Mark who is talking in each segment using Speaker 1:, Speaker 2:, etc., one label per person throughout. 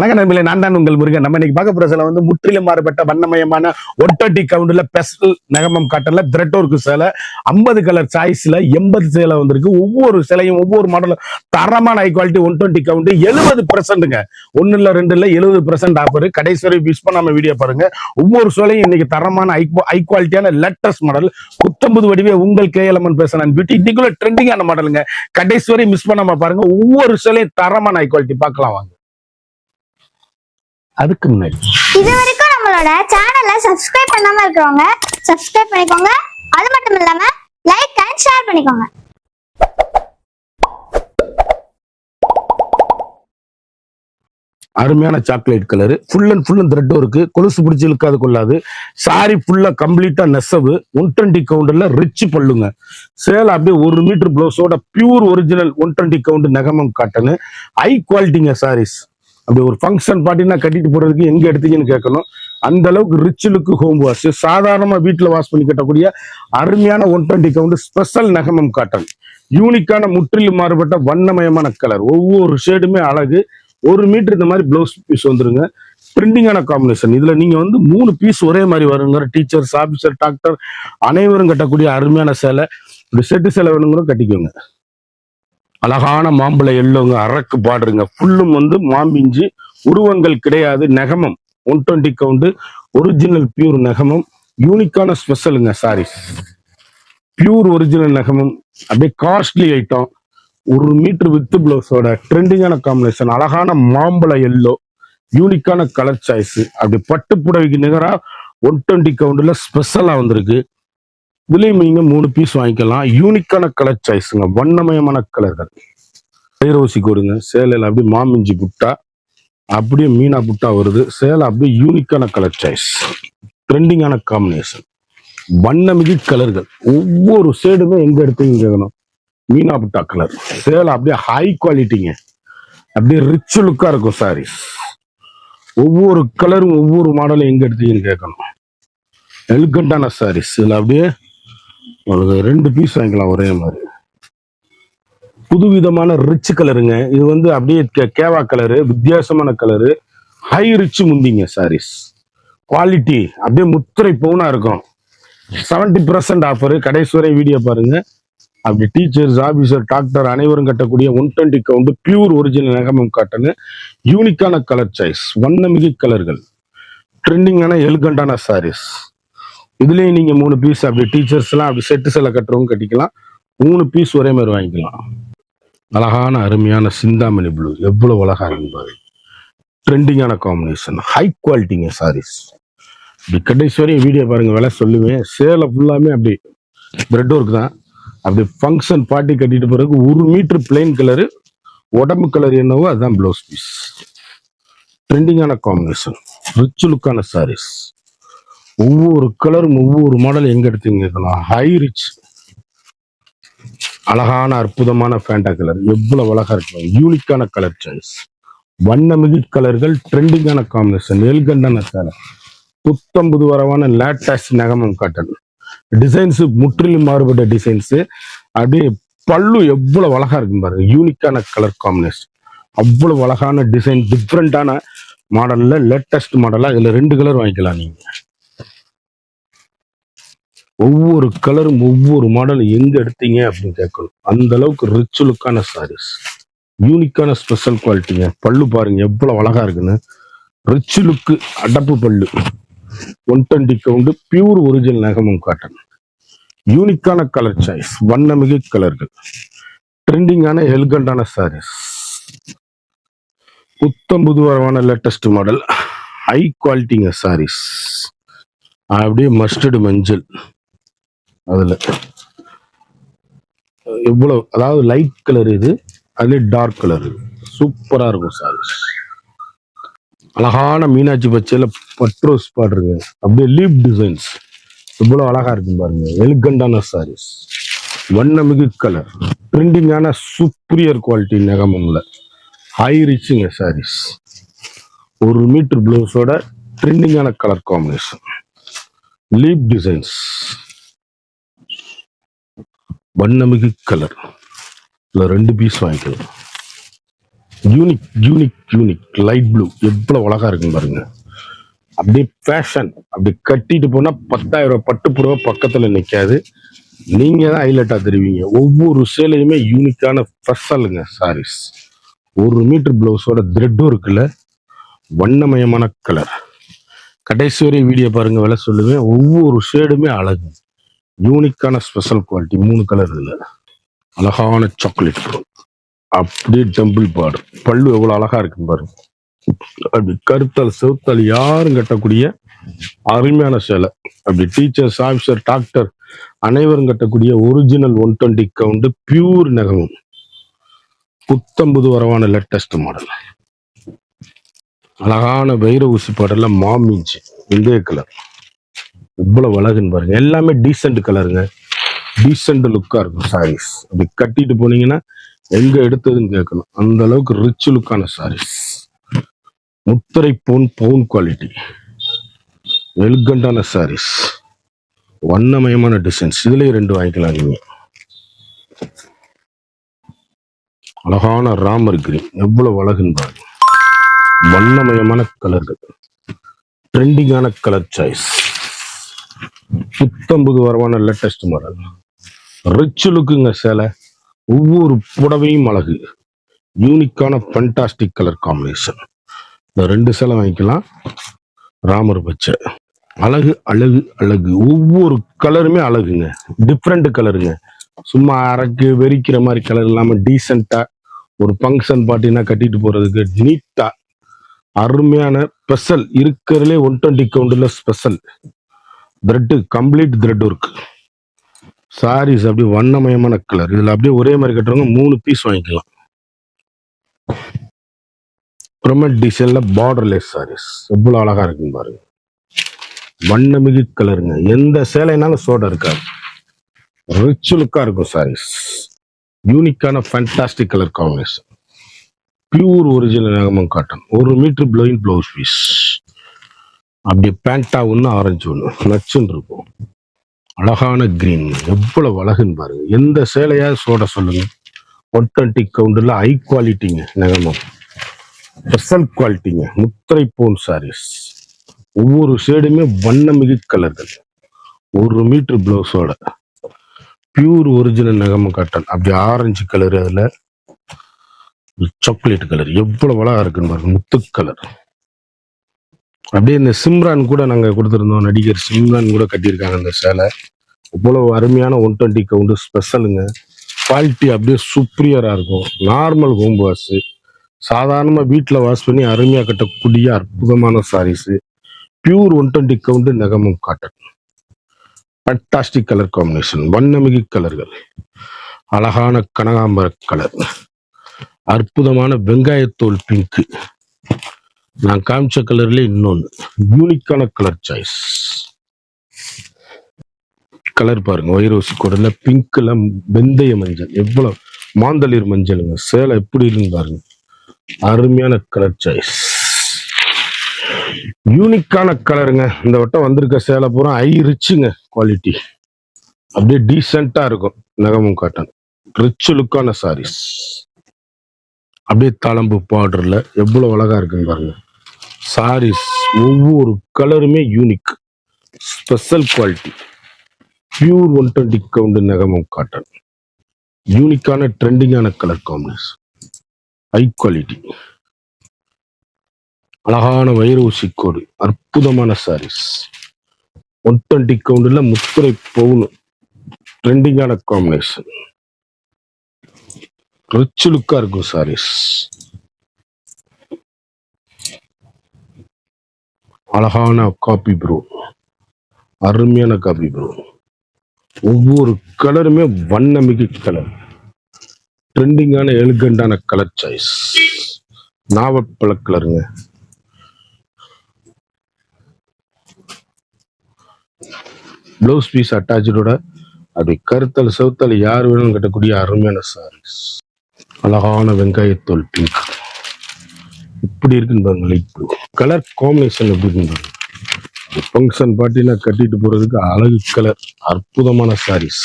Speaker 1: வணக்கம் நண்பர்களே, நான் தான் உங்கள் முருகன். நம்ம இன்னைக்கு பார்க்க போற சேலை வந்து முற்றிலும் மாறுபட்ட வண்ணமயமான 130 கவுண்ட்ல பெஸ்டல் நகமம் காட்டன்ல த்ரெட் ஒர்க் சேலை. 50 கலர் சாய்ஸ்ல 80 சேலை வந்திருக்கு. ஒவ்வொரு சேலையும் ஒவ்வொரு மாடலும் தரமான ஹை குவாலிட்டி 120 கவுண்ட் 70%ங்க. ஒன்னு இல்ல ரெண்டு இல்ல 70% ஆஃபர். கடைசி வரை மிஸ் பண்ணாம வீடியோ பாருங்க. ஒவ்வொரு சேலையும் இன்னைக்கு தரமான ஹை குவாலிட்டியான லேட்டஸ்ட் மாடல். புத்தம்புது வடிவே உங்கள் KLMN பேசுறேன் பியூட்டி. இன்னைக்குள்ள ட்ரெண்டிங்கான மாடலுங்க. கடைசி வரை மிஸ் பண்ணாம பாருங்க. ஒவ்வொரு சேலையும் தரமான ஹை குவாலிட்டி. பார்க்கலாம் வாங்க. அதுக்கு முன்னாடி
Speaker 2: இது வரைக்கும் நம்மளோட சேனலை சப்ஸ்கிரைப் பண்ணாம இருக்கவங்க சப்ஸ்கிரைப் பண்ணிக்கோங்க. அது மட்டும் இல்லாம லைக் அண்ட் ஷேர் பண்ணிக்கோங்க.
Speaker 1: அருமையான chocolate colour, full and thread work, கொலுசு பிடிச்சி இழுக்காது கொள்ளாது. சாரி ஃபுல்லா கம்ப்ளீட்டா நெசவு. 120 கவுண்ட்ல ரிச் பல்லுங்க. சேலை அப்படியே 1 மீட்டர் பிளவுஸோட பியூர் ஒரிஜினல் 120 கவுண்ட் நகமம் காட்டனு. ஹை குவாலிட்டிங்க சாரீஸ். அப்படி ஒரு ஃபங்க்ஷன் பார்ட்டினா கட்டிட்டு போறதுக்கு எங்க எடுத்தீங்கன்னு கேட்கணும். அந்த அளவுக்கு ரிச் லுக்கு ஹோம் வாஷ். சாதாரணமா வீட்டுல வாஷ் பண்ணி கட்டக்கூடிய அருமையான 120 கவுண்ட் ஸ்பெஷல் நகமம் காட்டன். யூனிக்கான முற்றிலும் மாறுபட்ட வண்ணமயமான கலர். ஒவ்வொரு ஷேடுமே அழகு. 1 மீட்டர் இந்த மாதிரி பிளவுஸ் பீஸ் வந்துருங்க. பிரிண்டிங்கான காம்பினேஷன். இதுல நீங்க வந்து 3 பீஸ் ஒரே மாதிரி வருங்க. டீச்சர்ஸ், ஆபீசர், டாக்டர் அனைவரும் கட்டக்கூடிய அருமையான சேலை. இப்படி செட்டு சேலை வேணுங்கிற கட்டிக்கோங்க. அழகான மாம்பழ எல்லோங்க, அரக்கு பாடுறங்க. ஃபுல்லும் வந்து மாம்பிஞ்சு, உருவங்கள் கிடையாது. நகமம் 120 கவுண்ட் ஒரிஜினல் பியூர் நகமம். யூனிக்கான ஸ்பெஷலுங்க சாரீஸ். பியூர் ஒரிஜினல் நகமம். அப்படியே காஸ்ட்லி ஐட்டம். 1 மீட்டர் வித் பிளவுஸோட ட்ரெண்டிங்கான காம்பினேஷன். அழகான மாம்பழ எல்லோ, யூனிக்கான கலர் சாய்ஸ். அப்படி பட்டு புடவைக்கு நிகரா 120 கவுண்ட்ல ஸ்பெஷலா வந்திருக்கு. இதுலயும் நீங்க 3 பீஸ் வாங்கிக்கலாம். யூனிக்கான கலர் சாய்ஸுங்க, வண்ணமயமான கலர்கள். ரோசி கொடுங்க. சேலையில அப்படியே மாமிஞ்சி புட்டா, அப்படியே மீனா புட்டா வருது. சேலை அப்படியே யூனிக்கான கலர் சாய்ஸ். ட்ரெண்டிங்கான காம்பினேஷன். வண்ணமிகு கலர்கள். ஒவ்வொரு ஷேடுமே எங்க எடுத்தீங்க கேட்கணும். மீனா புட்டா கலர். சேலை அப்படியே ஹை குவாலிட்டிங்க. அப்படியே ரிச் லுக்கா இருக்கும் சாரீஸ். ஒவ்வொரு கலரும் ஒவ்வொரு மாடலும் எங்க எடுத்தீங்கன்னு கேட்கணும். எலிகண்டான சாரீஸ். இதுல அப்படியே உங்களுக்கு 2 பீஸ் வாங்கிக்கலாம் ஒரே மாதிரி. புதுவிதமான ரிச் கலருங்க. இது வந்து அப்படியே கேவா கலரு, வித்தியாசமான கலரு. ஹை ரிச் முந்திங்க சாரீஸ். குவாலிட்டி அப்படியே முத்திரை பவுனா இருக்கும். 70% ஆஃபர். கடைசி வரை வீடியோ பாருங்க. அப்படி டீச்சர்ஸ், ஆபீசர், டாக்டர் அனைவரும் கட்டக்கூடிய 120 count pure original Negamam cotton. யூனிக்கான கலர் சாய்ஸ். வண்ணமிகு கலர்கள். ட்ரெண்டிங்கான எலிகண்டான சாரீஸ். இதுலயும் நீங்க 3 பீஸ் அப்படி டீச்சர்ஸ் எல்லாம் அப்படி செட்டு சேலை கட்டுறவங்க கட்டிக்கலாம். 3 பீஸ் ஒரே மாதிரி வாங்கிக்கலாம். அழகான அருமையான சிந்தாமணி ப்ளூ. எவ்வளவு அழகா இருக்கு பாரு. ட்ரெண்டிங்கான காம்பினேஷன். ஹை குவாலிட்டிங்க சாரீஸ். இப்படி கடைசி வரையும் வீடியோ பாருங்க. விலை சொல்லுவேன். சேலை ஃபுல்லாமே அப்படி பிரெட் ஒர்க் தான். அப்படி ஃபங்க்ஷன் பார்ட்டி கட்டிட்டு பிறகு 1 மீட்டர் பிளெயின் கலரு, உடம்பு கலர் என்னவோ அதுதான் பிளவுஸ் பீஸ். ட்ரெண்டிங்கான காம்பினேஷன். ரிச் லுக்கான சாரீஸ். ஒவ்வொரு கலரும் ஒவ்வொரு மாடல் எங்க எடுத்தீங்க கேட்கணும். High rich. அழகான அற்புதமான ஃபேண்டா கலர். எவ்வளவு அழகா இருக்கு. யூனிக்கான கலர் சாய்ஸ். வண்ணமிகு கலர்கள். ட்ரெண்டிங்கான காம்பினேஷன். எல்கண்டான சேலை. புத்தம்புது வரவான லேட்டஸ்ட் நகமம் காட்டன். டிசைன்ஸ் முற்றிலும் மாறுபட்ட டிசைன்ஸ். அப்படியே பல்லு எவ்வளவு அழகா இருக்கும் பாருங்க. யூனிக்கான கலர் காம்பினேஷன். அவ்வளவு அழகான டிசைன். டிஃப்ரெண்டான மாடல்ல லேட்டஸ்ட் மாடலா. இதுல 2 கலர் வாங்கிக்கலாம் நீங்க. ஒவ்வொரு கலரும் ஒவ்வொரு மாடலும் எங்க எடுத்தீங்க அப்படின்னு கேட்கணும். அந்த அளவுக்கு ரிச் லுக்கான சாரீஸ். யூனிக்கான ஸ்பெஷல் குவாலிட்டிங்க. பல்லு பாருங்க எவ்வளவு அழகா இருக்குன்னு. ரிச் லுக்கு அடப்பு பல்லு. 120 கவுண்ட் பியூர் ஒரிஜினல் நகமம் காட்டன். யூனிக்கான கலர் சாய்ஸ். வண்ணமிகு கலர்கள். ட்ரெண்டிங்கான எலிகண்டான சாரீஸ். புத்தம் புதுவரமான லேட்டஸ்ட் மாடல். ஹை குவாலிட்டிங்க சாரீஸ். அப்படியே மஸ்டர்டு மஞ்சள். அதுல எவ்வளவு, அதாவது லைட் கலர் இது, அதுல டார்க் கலர். சூப்பரா இருக்கும் சாரீஸ். அழகான மீனாட்சி பச்சையில பட்ரோஸ் பாடுறீங்க. அப்படியே லீப் டிசைன்ஸ். இவ்வளவு அழகா இருக்கும் பாருங்க. எலிகண்டான சாரீஸ். வண்ணமிகு கலர். பிரிண்டிங்கான சூப்பரியர் குவாலிட்டி நகமம்ல. ஹை ரிச்சுங்க சாரீஸ். 1 மீட்டர் பிளவுஸோட ட்ரெண்டிங்கான கலர் காம்பினேஷன். Leaf designs. வண்ணமிகு கலர். 2 பீஸ் வாங்கிக்கலாம். Unique unique unique light blue எவ்வளவு அழகா இருக்குன்னு பாருங்க. அப்படியே ஃபேஷன், அப்படி கட்டிட்டு போனா 10,000 ரூபாய் பட்டு புடவை பக்கத்துல நிக்காது. நீங்க தான் ஹைலைட்டா தெரிவிங்க. ஒவ்வொரு சேலையுமே யூனிக்கான ஸ்பெஷலுங்க சாரீஸ். 1 மீட்டர் பிளவுஸோட த்ரெட்டும் இருக்குல்ல, வண்ணமயமான கலர். கடைசி வரை வீடியோ பாருங்க, விலை சொல்லுவேன். ஒவ்வொரு ஷேடுமே அழகு, யூனிக்கான ஸ்பெஷல் குவாலிட்டி. 3 கலர் இதுல. அழகான சாக்லேட் ப்ரௌன், அப்படியே டெம்பிள் பார்டர். பல்லு எவ்வளவு அழகா இருக்குன்னு பாருங்க. அப்படி கருத்தால் செவுத்தால் யாரும் கட்டக்கூடிய அருமையான சேலை. அப்படி டீச்சர்ஸ், ஆபிசர், டாக்டர் அனைவரும் கட்டக்கூடிய ஒரிஜினல் 120 கவுண்ட் பியூர் நகமும். புத்தம்புது வரவான லேட்டஸ்ட் மாடல். அழகான வைர ஊசி பாடல்ல மாமிஞ்சி இந்த கலர் இவ்வளவு அழகுன்னு பாருங்க. எல்லாமே டீசென்ட் கலருங்க, டீசென்ட் லுக்கா இருக்கும் சாரீஸ். அப்படி கட்டிட்டு போனீங்கன்னா எங்க எடுத்ததுன்னு கேட்கணும், அந்த அளவுக்கு ரிச் லுக்கான சாரீஸ். முத்திரை பவுன் குவாலிட்டி, எலிகண்டான சாரீஸ், வண்ணமயமான டிசைன்ஸ். இதுலயே 2 வாங்கிக்கலாம் நீங்க. அழகான ராமர் கிரீன் எவ்வளவு அழகுன்னு பாருங்க. வண்ணமயமான கலர்கள், ட்ரெண்டிங்கான கலர் சாய்ஸ். புத்தம்புது வரவான லேட்டஸ்ட் மாடல். ரிச் லுக்குங்க சேலை. ஒவ்வொரு புடவையும் அழகு, யூனிக்கான ஃபண்டாஸ்டிக் கலர் காம்பினேஷன். இந்த 2 சேலை வாங்கிக்கலாம். ராமர் பச்சை அழகு அழகு அழகு. ஒவ்வொரு கலருமே அழகுங்க, டிஃப்ரெண்ட் கலருங்க. சும்மா அரக்கு வெறிக்கிற மாதிரி கலர் இல்லாம டீசெண்டா ஒரு ஃபங்க்ஷன் பார்ட்டினா கட்டிட்டு போறதுக்கு நீட்டா அருமையான ஸ்பெஷல். இருக்கிறதுலே 120 கவுண்ட்ல special thread, complete thread work sarees. அப்படி வண்ணமயமான கலர். இதுல அப்படியே ஒரே மாதிரி கட்டுறவங்க 3 பீஸ் வாங்கிக்கலாம். பிரமட் டிசைன்ல பார்டர்லெஸ் சாரீஸ் எவ்வளவு அழகா இருக்குன்னு பாருங்க. வண்ணமிகு கலருங்க. எந்த சேலைனாலும் சோட இருக்காது, ரிச் லுக்கா இருக்கும் சாரீஸ். யூனிக்கான fantastic colour combination. Pure original நகமம் காட்டன். 1 metre blouse piece. அப்படியே பேண்டா ஒன்று, ஆரஞ்சு ஒன்று நச்சுன்னு இருக்கும். அழகான கிரீன் எவ்வளவு அழகுன்னு பாருங்க. எந்த சேலையா சோட சொல்லுங்க. 120 கவுண்டர்ல ஹை குவாலிட்டிங்க நகமம், ஸ்பெஷல் குவாலிட்டிங்க. முத்திரை பவுன் சாரீஸ். ஒவ்வொரு ஷேடுமே வண்ணமிகு கலர்கள். 1 மீட்டர் பிளவுஸோட பியூர் ஒரிஜினல் நகம காட்டன். அப்படி ஆரஞ்சு கலர், அதுல சாக்லேட் கலர் எவ்வளவு அழகா இருக்குன்னு பாருங்க. முத்து கலர். அப்படியே இந்த சிம்ரான் கூட நாங்க கொடுத்துருந்தோம், நடிகர் சிம்ரான் கூட கட்டியிருக்காங்க அந்த சேலை. இவ்வளவு அருமையான 120 கவுண்ட் ஸ்பெஷலுங்க. குவாலிட்டி அப்படியே சூப்பரியரா இருக்கும். நார்மல் ஹோம் வாஷ், சாதாரணமா வீட்டில் வாஷ் பண்ணி அருமையா கட்டக்கூடிய அற்புதமான சாரீஸ். பியூர் 120 கவுண்ட் நகமம் காட்டன். ஃபண்டாஸ்டிக் கலர் காம்பினேஷன், வண்ணமிகு கலர்கள். அழகான கனகாம்பர கலர், அற்புதமான வெங்காயத்தோல் பிங்க். நான் காமிச்ச கலர்ல இன்னொன்னு யூனிக்கான கலர் சாய்ஸ். கலர் பாருங்க, வைரோசி கோடல பிங்க்ல வெந்தய மஞ்சள், எவ்வளவு மாந்தளிர் மஞ்சளுங்க. சேலை எப்படி இருக்கு பாருங்க. அருமையான கலர் சாய்ஸ், யூனிக்கான கலருங்க. இந்த வட்டம் வந்திருக்க சேலை பூரா ஹை ரிச்சுங்க குவாலிட்டி. அப்படியே டீசெண்டா இருக்கும் நகமும் காட்டன். ரிச் லுக்கான சாரீஸ். அப்படியே தளம்பு பார்டர்ல எவ்வளவு அழகா இருக்குன்னு பாருங்க. சாரீஸ் ஒவ்வொரு கலருமே unique, special quality. Pure 120 count நகமும் காட்டன். யூனிக்கான ட்ரெண்டிங்கான கலர் காம்பினேஷன், ஹை குவாலிட்டி. அழகான வைர ஊசி கோடு, அற்புதமான சாரீஸ். 120 கவுண்ட்ல முத்திரை பவுன், ட்ரெண்டிங்கான காம்பினேஷன். ரிச் லுக்கா இருக்கும் சாரீஸ். அழகான காபி ப்ரோ, அருமையான காபி ப்ரோ. ஒவ்வொரு கலருமே வண்ணமிகு கலர், ட்ரெண்டிங்கான எலிகண்டான கலர் சாய்ஸ். நாவற்பழ கலருங்க. பிளவுஸ் பீஸ் அட்டாச்சோட அப்படி கருத்தல் செவுத்தல் யார் வேணும் கட்டக்கூடிய அருமையான சாரீஸ். அழகான வெங்காயத்தோல் பிங்க் இப்படி இருக்குன்னு பாருங்க. லைட் ப்ளூ கலர் காம்பினேஷன் எப்படி இருக்குன்னு பாருங்க. ஃபங்க்ஷன் பார்ட்டினா கட்டிட்டு போறதுக்கு அழகு கலர், அற்புதமான சாரீஸ்.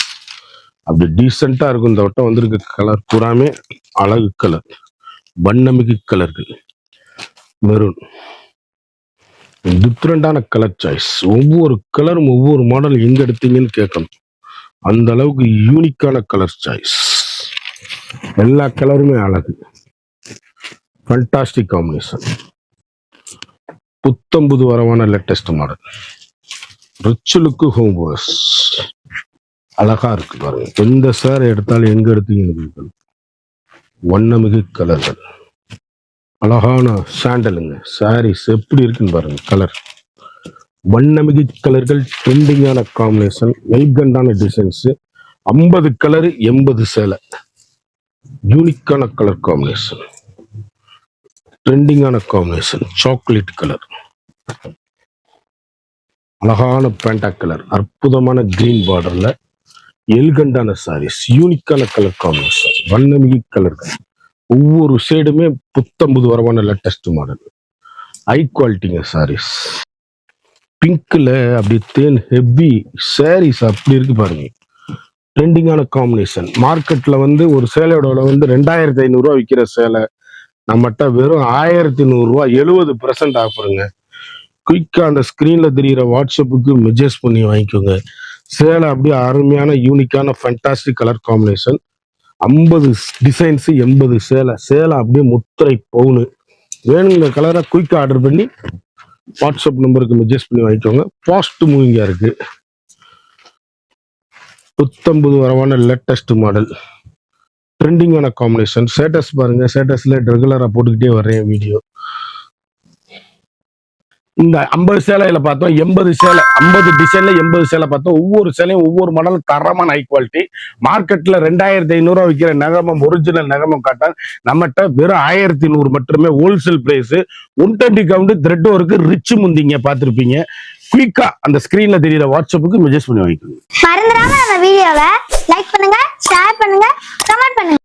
Speaker 1: அப்படி டீசெண்டா இருக்கும். இந்த வட்டம் வந்திருக்க கலர் பூராமே அழகு கலர், வண்ணமிகு கலர்கள். மெரூன் டிஃப்ரெண்டான கலர் சாய்ஸ். ஒவ்வொரு கலரும் ஒவ்வொரு மாடல் எங்க எடுத்தீங்கன்னு கேட்கணும். அந்த அளவுக்கு யூனிக்கான கலர் சாய்ஸ். எல்லா கலருமே அழகு. Fantastic combination. புத்தம்புது வரவான latest model. Rich look home wash. அழகா இருக்கு பாருங்க. எந்த சார் எடுத்தாலும் எங்க எடுத்தீங்கன்னு கேட்கணும். வண்ணமிகு கலர்கள். அழகான சாண்டலுங்க. சாரீஸ் எப்படி இருக்குன்னு பாருங்க. கலர் வண்ணமிகு கலர்கள். ட்ரெண்டிங்கான காம்பினேஷன். எல்கண்டான டிசைன்ஸ். 50 கலர் 80 சேலை. யூனிக்கான கலர் காம்பினேஷன். ட்ரெண்டிங்கான காம்பினேஷன். Chocolate colour. அழகான பேண்டா கலர். அற்புதமான கிரீன் பார்டர்ல எல்கண்டான சாரீஸ். யூனிக்கான கலர் காம்பினேஷன். வண்ணமிகு கலர்கள். ஒவ்வொரு சைடுமே புத்தம்புது வரவான லேட்டஸ்ட் மாடல். ஹை குவாலிட்டிங்க சாரீஸ். பிங்க்ல அப்படி தேன் ஹெவி சாரீஸ் அப்படி இருக்கு பாருங்க. ட்ரெண்டிங்கான காம்பினேஷன். மார்க்கெட்ல ஒரு சேலையோட விலை 2500 ரூபா விற்கிற சேலை நம்மகிட்ட வெறும் 1100 ரூபா. 70% ஆஃபருங்க. குயிக்கா அந்த ஸ்கிரீன்ல தெரியிற வாட்ஸ்அப்புக்கு மெசேஜ் பண்ணி வாங்கிக்கோங்க. சேலை அப்படியே அருமையான யூனிக்கான ஃபண்டாஸ்டிக் கலர் காம்பினேஷன். 50 டிசைன்ஸ் 80 சேலை. சேலை அப்படியே முத்திரை பவுனு. வேணுங்கிற கலரை குயிக்கா ஆர்டர் பண்ணி வாட்ஸ்அப் நம்பருக்கு மெசேஜ் பண்ணி வாங்கிக்கோங்க. ஃபாஸ்ட் மூவிங்கா இருக்கு. புத்தம்புது வரவான லேட்டஸ்ட் மாடல். ட்ரெண்டிங்கான காம்பினேஷன். ஸ்டேட்டஸ் பாருங்க. ஸ்டேட்டஸ்ல ரெகுலரா போட்டுக்கிட்டே வர்றேன் வீடியோ. இந்த 50 சேலையில பார்த்தோம் 80 சேலை. 50 டிசைன்ல 80 சேலை பார்த்தோம். ஒவ்வொரு சேலையும் ஒவ்வொரு மாடலும் தரமான ஹை குவாலிட்டி. மார்க்கெட்ல 2500 ரூபா விற்கிற நகமம் ஒரிஜினல் நகமம் காட்டால் நம்மகிட்ட வெறும் 1100 மட்டுமே. Wholesale price. 120 count thread work rich முந்திங்க பார்த்துருப்பீங்க. குயிக்கா அந்த ஸ்கிரீன்ல தெரியுற வாட்ஸ்அப்புக்கு மெசேஜ் பண்ணி வைக்கணும்.
Speaker 2: மறந்துடாம நம்ம வீடியோவை லைக் பண்ணுங்க, ஷேர் பண்ணுங்க, கமெண்ட் பண்ணுங்க.